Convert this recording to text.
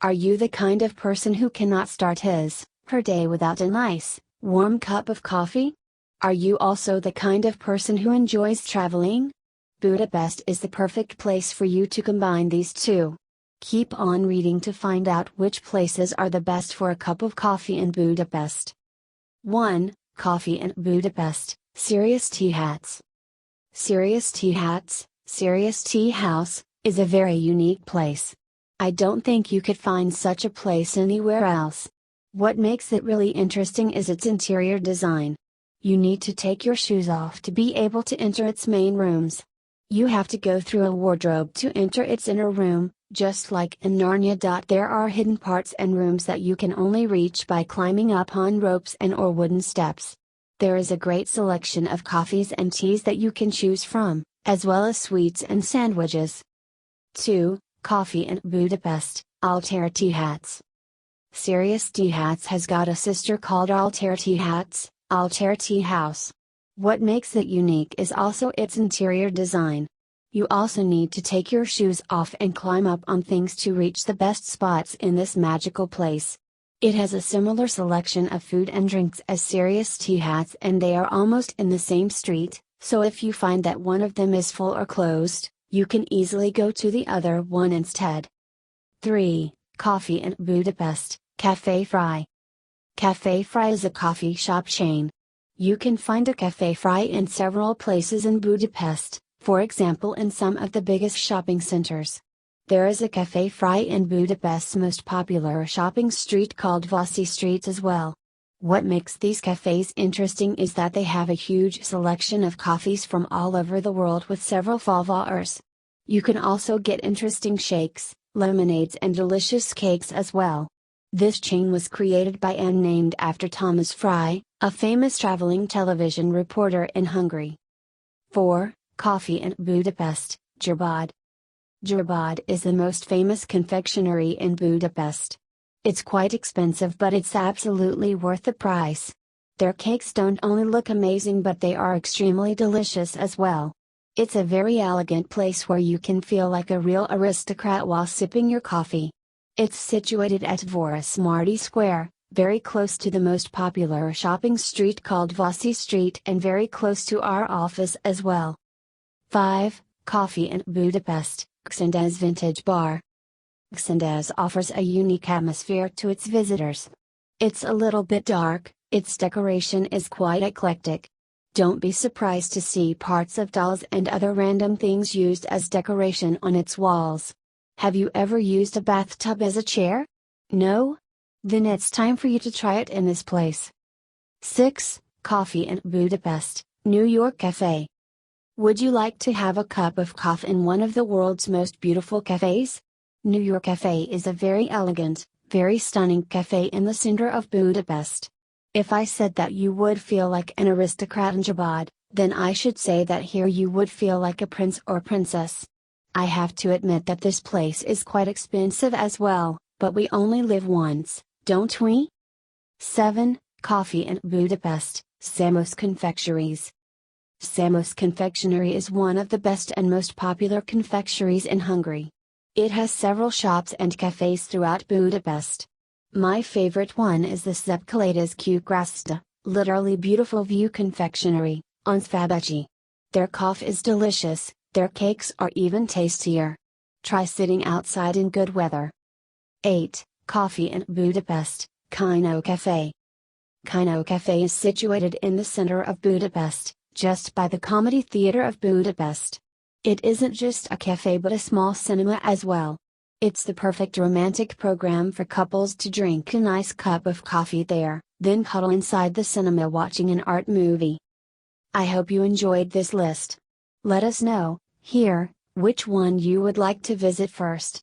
Are you the kind of person who cannot start her day without a nice, warm cup of coffee? Are you also the kind of person who enjoys traveling? Budapest is the perfect place for you to combine these two. Keep on reading to find out which places are the best for a cup of coffee in Budapest. 1. Coffee in Budapest, Serious Tea Hats. Serious Tea Hats, Serious Tea House, is a very unique place. I don't think you could find such a place anywhere else. What makes it really interesting is its interior design. You need to take your shoes off to be able to enter its main rooms. You have to go through a wardrobe to enter its inner room, just like in Narnia. There are hidden parts and rooms that you can only reach by climbing up on ropes and/or wooden steps. There is a great selection of coffees and teas that you can choose from, as well as sweets and sandwiches. 2. Coffee in Budapest, Altair Tea Hats. Serious Tea Hats has got a sister called Altair Tea Hats, Altair Tea House. What makes it unique is also its interior design. You also need to take your shoes off and climb up on things to reach the best spots in this magical place. It has a similar selection of food and drinks as Serious Tea Hats, and they are almost in the same street, so if you find that one of them is full or closed, you can easily go to the other one instead. 3. Coffee in Budapest, Café Fry. Café Fry is a coffee shop chain. You can find a Café Fry in several places in Budapest, for example in some of the biggest shopping centers. There is a Café Fry in Budapest's most popular shopping street called Váci Street as well. What makes these cafes interesting is that they have a huge selection of coffees from all over the world with several flavors. You can also get interesting shakes, lemonades and delicious cakes as well. This chain was created by and named after Thomas Fry, a famous traveling television reporter in Hungary. 4. Coffee in Budapest, Gyrbod. Gyrbod is the most famous confectionery in Budapest. It's quite expensive, but it's absolutely worth the price. Their cakes don't only look amazing, but they are extremely delicious as well. It's a very elegant place where you can feel like a real aristocrat while sipping your coffee. It's situated at Dvoras Marty Square, very close to the most popular shopping street called Váci Street and very close to our office as well. 5. Coffee in Budapest, Xandez Vintage Bar. Xandez offers a unique atmosphere to its visitors. It's a little bit dark, its decoration is quite eclectic. Don't be surprised to see parts of dolls and other random things used as decoration on its walls. Have you ever used a bathtub as a chair? No? Then it's time for you to try it in this place. 6. Coffee in Budapest, New York Cafe. Would you like to have a cup of coffee in one of the world's most beautiful cafes? New York Cafe is a very elegant, very stunning cafe in the center of Budapest. If I said that you would feel like an aristocrat in Gyrbod, then I should say that here you would feel like a prince or princess. I have to admit that this place is quite expensive as well, but we only live once, don't we? 7. Coffee in Budapest, Samos Confectionaries. Samos Confectionery is one of the best and most popular confectioneries in Hungary. It has several shops and cafes throughout Budapest. My favorite one is the Szepkelétes Kukrasta, literally beautiful view confectionery, on Szwabecsi. Their coffee is delicious, their cakes are even tastier. Try sitting outside in good weather. 8. Coffee in Budapest, Kino Cafe. Kino Cafe is situated in the center of Budapest, just by the Comedy Theatre of Budapest. It isn't just a cafe but a small cinema as well. It's the perfect romantic program for couples to drink a nice cup of coffee there, then huddle inside the cinema watching an art movie. I hope you enjoyed this list. Let us know, here, which one you would like to visit first.